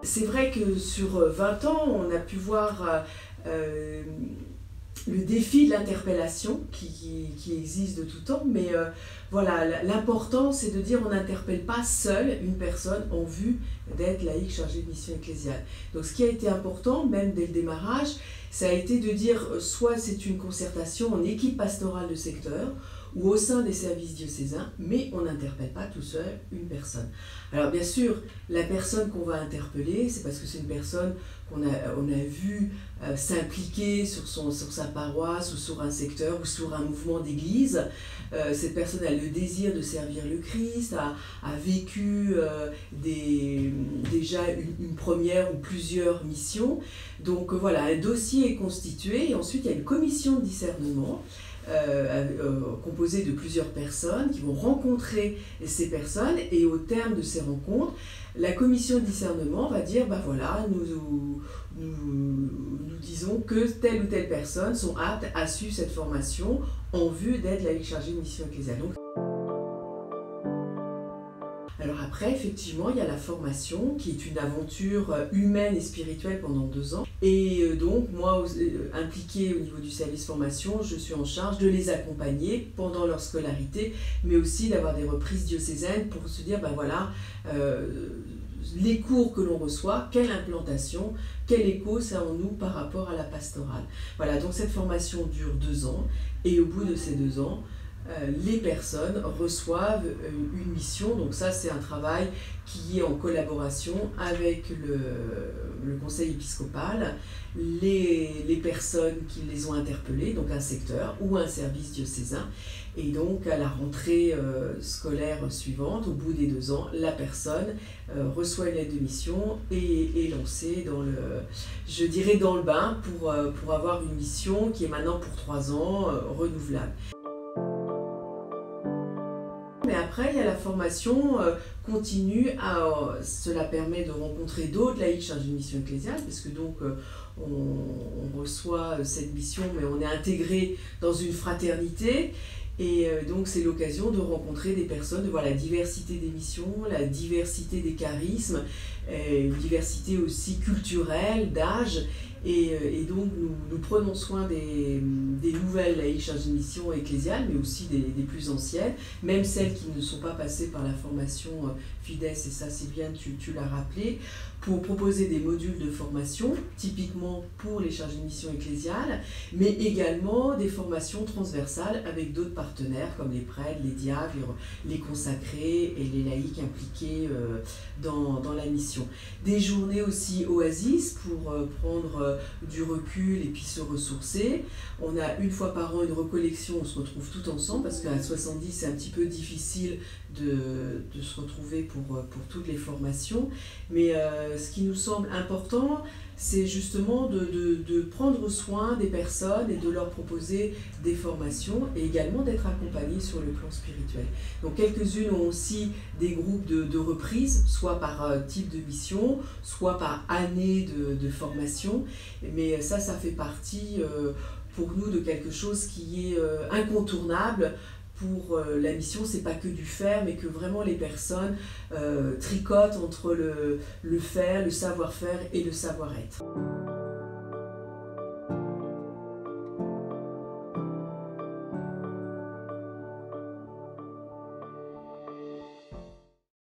c'est vrai que sur 20 ans, on a pu voir le défi de l'interpellation qui existe de tout temps, mais voilà, l'important c'est de dire on n'interpelle pas seul une personne en vue d'être laïque chargé de mission ecclésiale. Donc ce qui a été important, même dès le démarrage, ça a été de dire soit c'est une concertation en équipe pastorale de secteur, ou au sein des services diocésains, mais on n'interpelle pas tout seul une personne. Alors bien sûr, la personne qu'on va interpeller, c'est parce que c'est une personne qu'on a vu s'impliquer sur sa paroisse, ou sur un secteur, ou sur un mouvement d'église. Cette personne a le désir de servir le Christ, a vécu déjà une première ou plusieurs missions. Donc voilà, un dossier est constitué, et ensuite il y a une commission de discernement, composée de plusieurs personnes qui vont rencontrer ces personnes, et au terme de ces rencontres, la commission de discernement va dire ben voilà, nous disons que telle ou telle personne sont aptes à suivre cette formation en vue d'être laïque chargé de mission ecclésiale. Alors après, effectivement, il y a la formation qui est une aventure humaine et spirituelle pendant 2 ans. Et donc, moi, impliquée au niveau du service formation, je suis en charge de les accompagner pendant leur scolarité, mais aussi d'avoir des reprises diocésaines pour se dire, ben voilà, les cours que l'on reçoit, quelle implantation, quel écho ça en nous par rapport à la pastorale. Voilà, donc cette formation dure 2 ans, et au bout de ces 2 ans, les personnes reçoivent une mission. Donc ça, c'est un travail qui est en collaboration avec le conseil épiscopal, les personnes qui les ont interpellées, donc un secteur ou un service diocésain. Et donc à la rentrée scolaire suivante, au bout des 2 ans, la personne reçoit une lettre de mission et est lancée dans le bain pour avoir une mission qui est maintenant pour 3 ans, renouvelable. Mais après, il y a la formation continue. Cela permet de rencontrer d'autres laïcs chargés de mission ecclésiale, parce que donc on reçoit cette mission, mais on est intégré dans une fraternité. Et donc c'est l'occasion de rencontrer des personnes, de voir la diversité des missions, la diversité des charismes, une diversité aussi culturelle, d'âge. Et donc nous prenons soin des nouvelles laïcs chargées de mission ecclésiale, mais aussi des plus anciennes, même celles qui ne sont pas passées par la formation Fides, et ça c'est bien, tu l'as rappelé, pour proposer des modules de formation, typiquement pour les chargés de mission ecclésiale, mais également des formations transversales avec d'autres partenaires comme les prêtres, les diacres, les consacrés et les laïcs impliqués dans la mission. Des journées aussi oasis pour prendre du recul et puis se ressourcer. On a une fois par an une recollection, on se retrouve tout ensemble, parce qu'à 70 c'est un petit peu difficile de se retrouver pour toutes les formations. Mais ce qui nous semble important, c'est justement de prendre soin des personnes et de leur proposer des formations, et également d'être accompagnés sur le plan spirituel. Donc quelques-unes ont aussi des groupes de reprise, soit par type de mission, soit par année de formation. Mais ça fait partie pour nous de quelque chose qui est incontournable. Pour la mission, c'est pas que du faire, mais que vraiment les personnes tricotent entre le faire, le savoir-faire et le savoir-être.